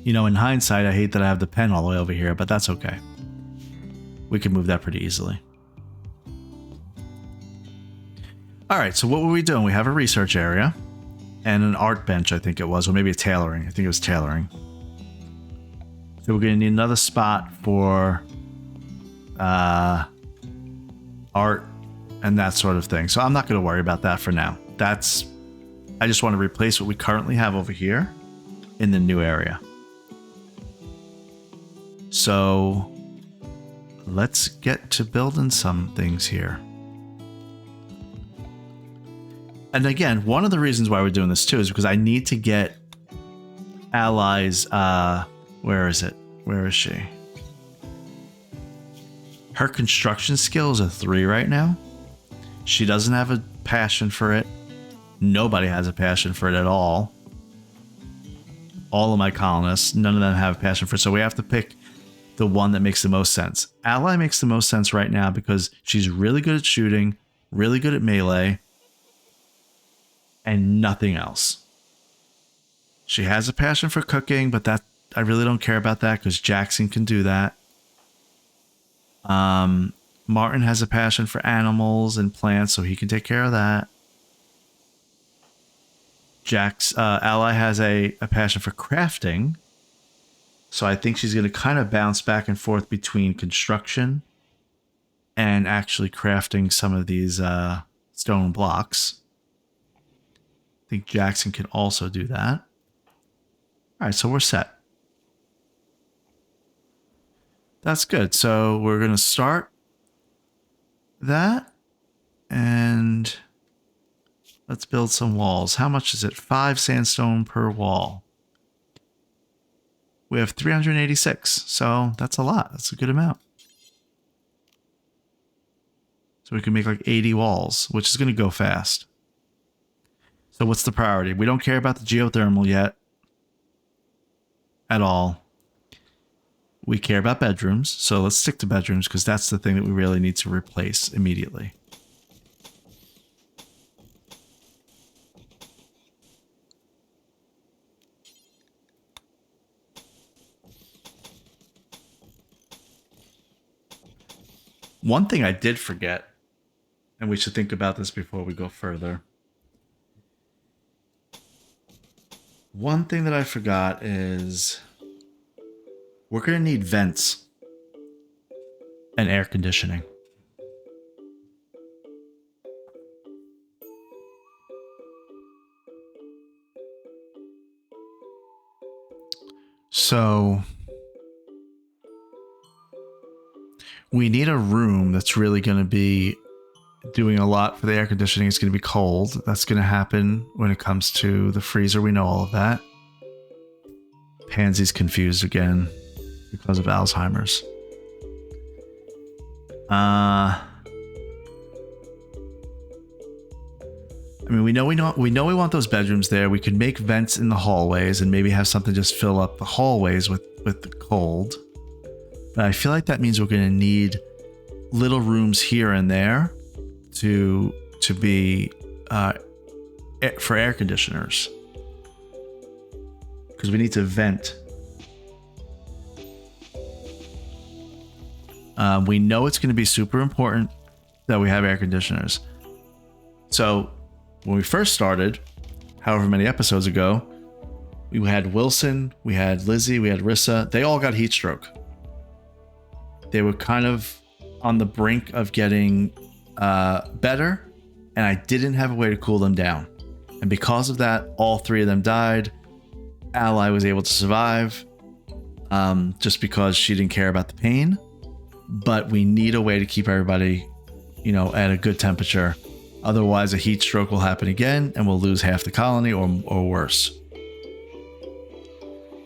You know, in hindsight, I hate that I have the pen all the way over here, but that's okay. We can move that pretty easily. All right, so what were we doing? We have a research area and an art bench, I think it was, or maybe a tailoring. I think it was tailoring. So we're going to need another spot for art and that sort of thing. So I'm not going to worry about that for now. I just want to replace what we currently have over here in the new area. So let's get to building some things here. And again, one of the reasons why we're doing this too is because I need to get Ally's, where is it? Where is she? Her construction skill is a 3 right now. She doesn't have a passion for it. Nobody has a passion for it at all. All of my colonists, none of them have a passion for it. So we have to pick the one that makes the most sense. Ally makes the most sense right now because she's really good at shooting, really good at melee, and nothing else. She has a passion for cooking, but that I really don't care about that because Jackson can do that. Martin has a passion for animals and plants, so he can take care of that. Ally has a passion for crafting, so I think she's going to kind of bounce back and forth between construction and actually crafting some of these stone blocks. I think Jackson can also do that. All right, so we're set. That's good. So we're going to start that and let's build some walls. How much is it? 5 sandstone per wall. We have 386, so that's a lot. That's a good amount. So we can make like 80 walls, which is going to go fast. So what's the priority? We don't care about the geothermal yet at all. We care about bedrooms, so let's stick to bedrooms because that's the thing that we really need to replace immediately. One thing I did forget, and we should think about this before we go further. One thing that I forgot is we're going to need vents and air conditioning. So we need a room that's really going to be doing a lot for the air conditioning. It's going to be cold. That's going to happen when it comes to the freezer. We know all of that. Pansy's confused again because of Alzheimer's. I mean, we know we want those bedrooms there. We could make vents in the hallways and maybe have something just fill up the hallways with the cold. But I feel like that means we're going to need little rooms here and there to be for air conditioners, because we need to vent. We know it's going to be super important that we have air conditioners. So when we first started, however many episodes ago, we had Wilson, we had Lizzie, we had Rissa. They all got heat stroke. They were kind of on the brink of getting better, and I didn't have a way to cool them down. And because of that, all 3 of them died. Ally was able to survive just because she didn't care about the pain. But we need a way to keep everybody, at a good temperature. Otherwise, a heat stroke will happen again, and we'll lose half the colony or worse.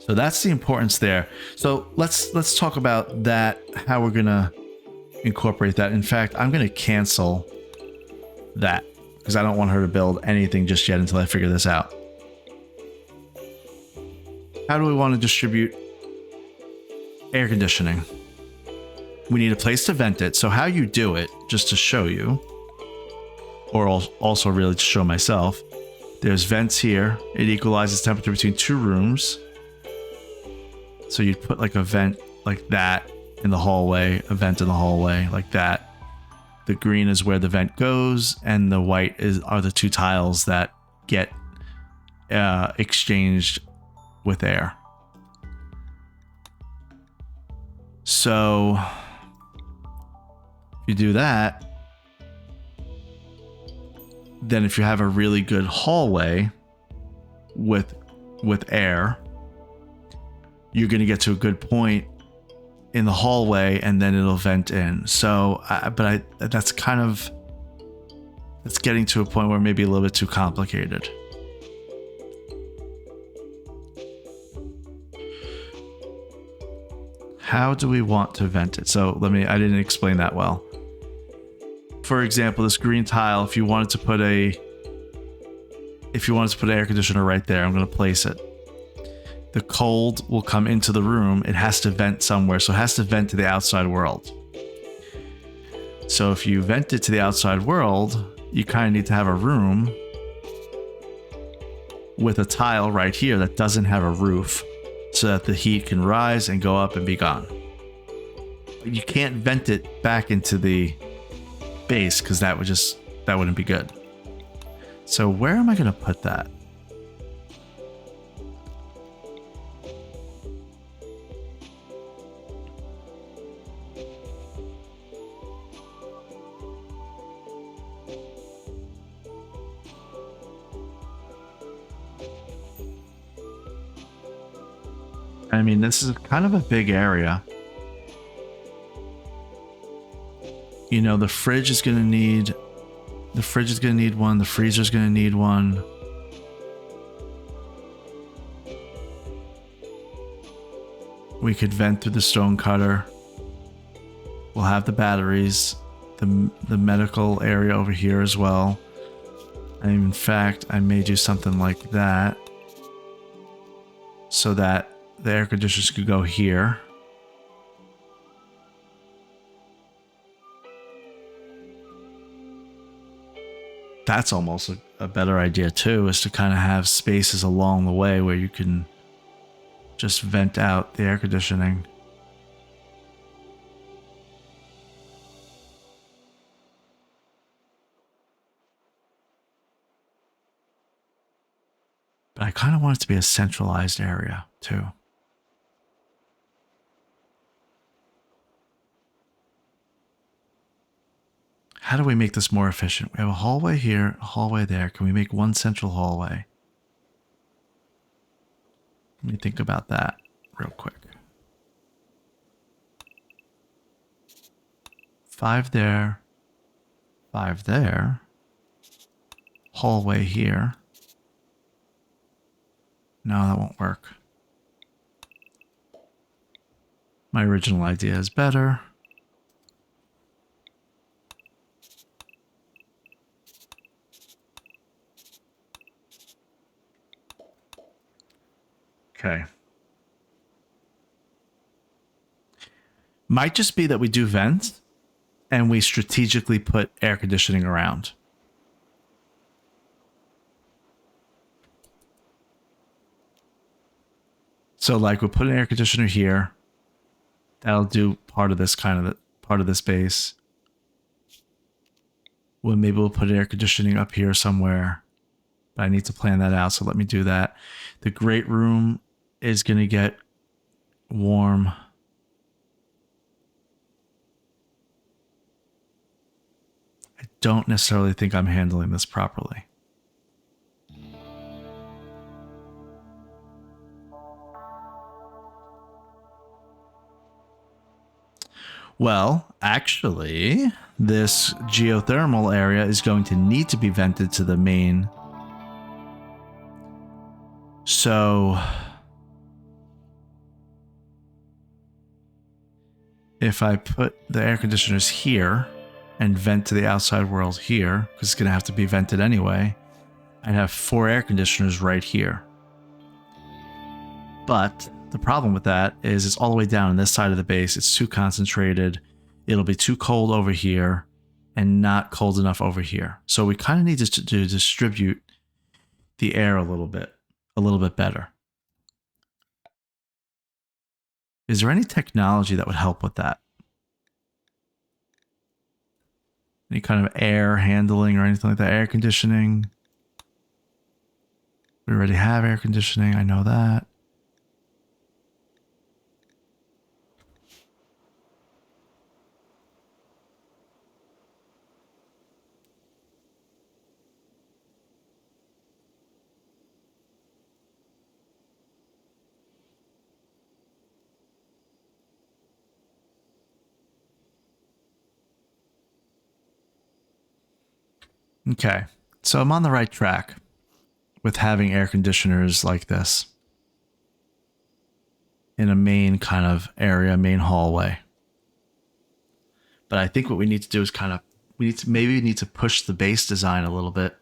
So that's the importance there. So let's talk about that, how we're gonna incorporate that. In fact, I'm gonna cancel that because I don't want her to build anything just yet until I figure this out. How do we want to distribute air conditioning? We need a place to vent it. So how you do it, just to show you, or also really to show myself, there's vents here. It equalizes temperature between 2 rooms. So you'd put like a vent like that in the hallway, a vent in the hallway like that. The green is where the vent goes, and the white are the 2 tiles that get exchanged with air. So if you do that, then if you have a really good hallway with air, you're going to get to a good point in the hallway, and then it'll vent in. So, that's getting to a point where maybe a little bit too complicated. How do we want to vent it? So I didn't explain that well. for example, this green tile, if you wanted to put an air conditioner right there, I'm going to place it. The cold will come into the room. It has to vent somewhere, so it has to vent to the outside world. So if you vent it to the outside world, you kind of need to have a room with a tile right here that doesn't have a roof so that the heat can rise and go up and be gone. But you can't vent it back into the base because that wouldn't be good. So where am I going to put that? I mean, this is kind of a big area. You know, the fridge is going to need one. The freezer is going to need one. We could vent through the stone cutter. We'll have the batteries, the medical area over here as well. And in fact, I may do something like that so that the air conditioners could go here. That's almost a better idea too, is to kind of have spaces along the way where you can just vent out the air conditioning. But I kind of want it to be a centralized area too. How do we make this more efficient? We have a hallway here, a hallway there. Can we make one central hallway? Let me think about that real quick. 5 there, 5 there, hallway here. No, that won't work. My original idea is better. Okay. Might just be that we do vents and we strategically put air conditioning around. So like we'll put an air conditioner here. That'll do part of this part of this base. Well, maybe we'll put air conditioning up here somewhere. But I need to plan that out, so let me do that. The great room is going to get warm. I don't necessarily think I'm handling this properly. Well, actually, this geothermal area is going to need to be vented to the main. So if I put the air conditioners here and vent to the outside world here, because it's going to have to be vented anyway, I'd have 4 air conditioners right here. But the problem with that is it's all the way down on this side of the base. It's too concentrated. It'll be too cold over here and not cold enough over here. So we kind of need to distribute the air a little bit better. Is there any technology that would help with that? Any kind of air handling or anything like that? Air conditioning? We already have air conditioning. I know that. Okay, so I'm on the right track with having air conditioners like this in a main kind of area, main hallway. But I think what we need to do is kind of maybe we need to push the base design a little bit.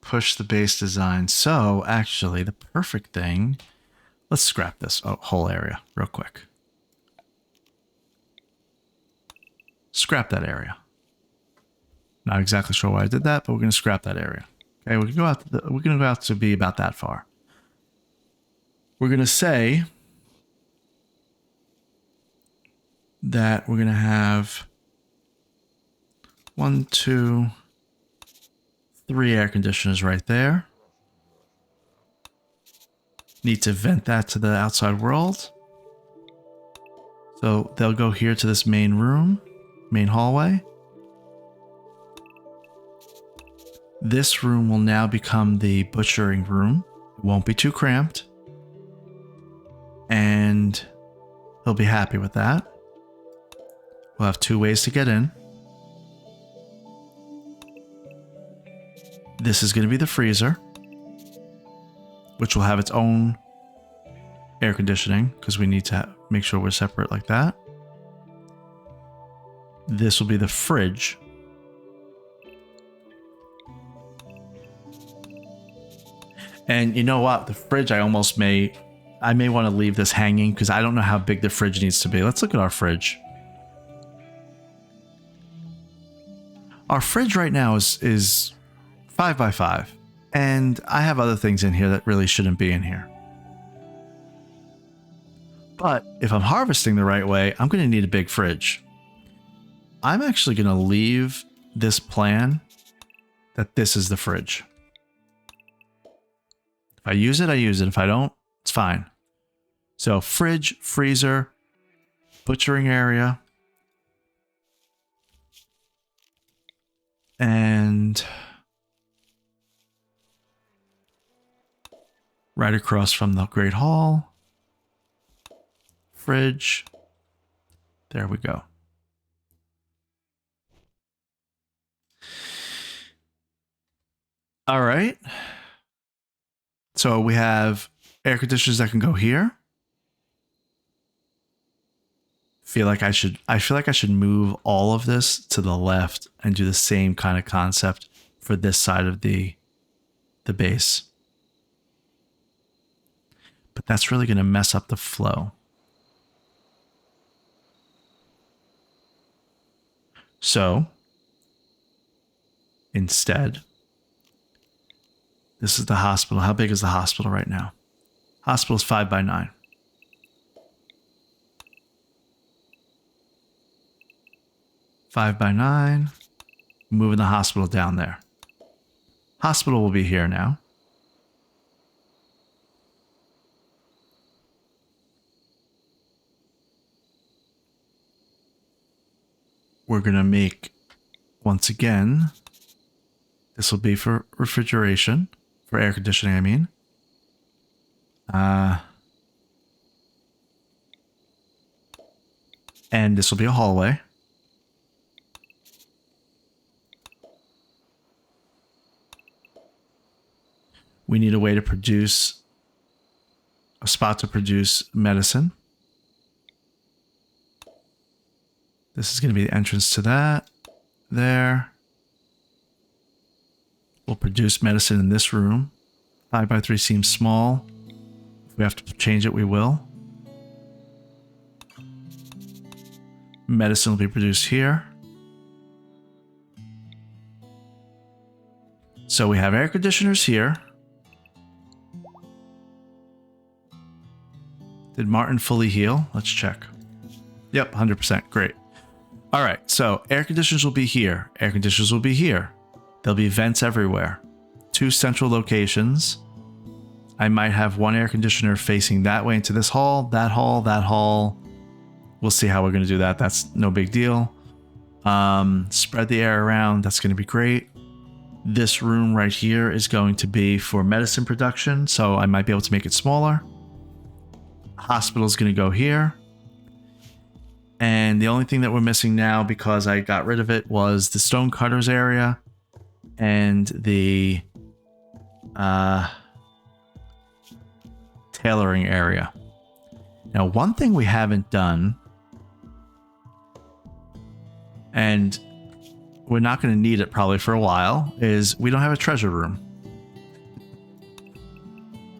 Push the base design. So actually the perfect thing, let's scrap this whole area real quick. Scrap that area. Not exactly sure why I did that, but we're going to scrap that area. Okay, we're going to go out to be about that far. We're going to say that we're going to have 1, 2, 3 air conditioners right there. Need to vent that to the outside world. So they'll go here to this main room, main hallway. This room will now become the butchering room. It won't be too cramped. And he'll be happy with that. We'll have 2 ways to get in. This is going to be the freezer, which will have its own air conditioning because we need to make sure we're separate like that. This will be the fridge. And you know what? The fridge, I may want to leave this hanging because I don't know how big the fridge needs to be. Let's look at our fridge. Our fridge right now is 5 by 5. And I have other things in here that really shouldn't be in here. But if I'm harvesting the right way, I'm going to need a big fridge. I'm actually going to leave this plan that this is the fridge. If I use it, I use it. If I don't, it's fine. So fridge, freezer, butchering area, and right across from the Great Hall, fridge. There we go. All right. So we have air conditioners that can go here. I feel like I should move all of this to the left and do the same kind of concept for this side of the base. But that's really going to mess up the flow. So instead, this is the hospital. How big is the hospital right now? Hospital is 5 by 9. Moving the hospital down there. Hospital will be here now. We're going to make, once again, this will be for refrigeration, for air conditioning, I mean. And this will be a hallway. We need a way to produce, a spot to produce medicine. This is going to be the entrance to that. There. We'll produce medicine in this room. 5 by 3 seems small. If we have to change it, we will. Medicine will be produced here. So we have air conditioners here. Did Martin fully heal? Let's check. Yep, 100%. Great. All right, so air conditioners will be here. Air conditioners will be here. There'll be vents everywhere. 2 central locations. I might have 1 air conditioner facing that way into this hall, that hall, that hall. We'll see how we're going to do that. That's no big deal. Spread the air around. That's going to be great. This room right here is going to be for medicine production, so I might be able to make it smaller. Hospital is going to go here. And the only thing that we're missing now, because I got rid of it, was the stone cutters area and the tailoring area. Now, one thing we haven't done, and we're not going to need it probably for a while, is we don't have a treasure room.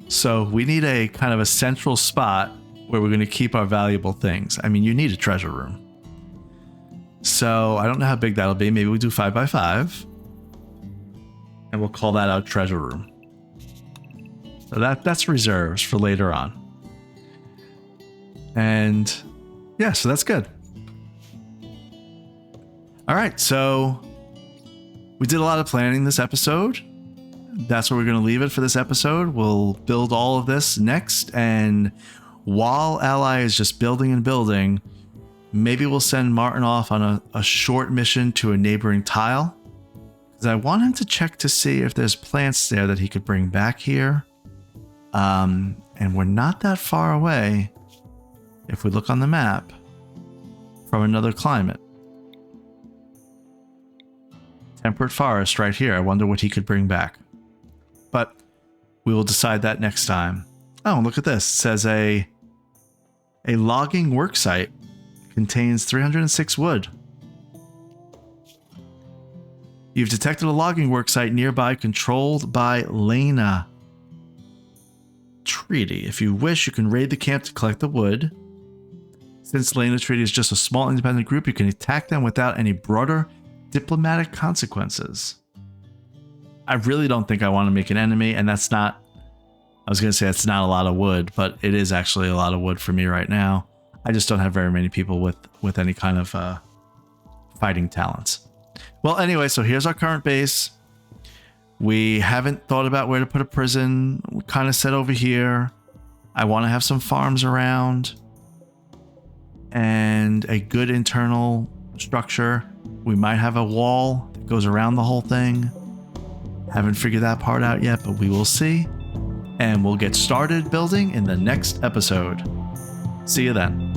So we need a kind of a central spot where we're going to keep our valuable things. I mean, you need a treasure room. So I don't know how big that'll be. Maybe we do 5 by 5. And we'll call that our treasure room. So that's reserves for later on. And yeah, so that's good. All right, so we did a lot of planning this episode. That's where we're going to leave it for this episode. We'll build all of this next. And while Ally is just building and building, maybe we'll send Martin off on a short mission to a neighboring tile. Because I want him to check to see if there's plants there that he could bring back here. And we're not that far away, if we look on the map, from another climate. Temperate forest right here. I wonder what he could bring back. But we will decide that next time. Oh, look at this. It says a logging worksite contains 306 wood. You've detected a logging worksite nearby controlled by Lena Treaty. If you wish, you can raid the camp to collect the wood. Since Lena Treaty is just a small independent group, you can attack them without any broader diplomatic consequences. I really don't think I want to make an enemy, and that's not... I was going to say that's not a lot of wood, but it is actually a lot of wood for me right now. I just don't have very many people with any kind of fighting talents. Well, anyway, so here's our current base. We haven't thought about where to put a prison. We kind of set over here. I want to have some farms around and a good internal structure. We might have a wall that goes around the whole thing. Haven't figured that part out yet, but we will see. And we'll get started building in the next episode. See you then.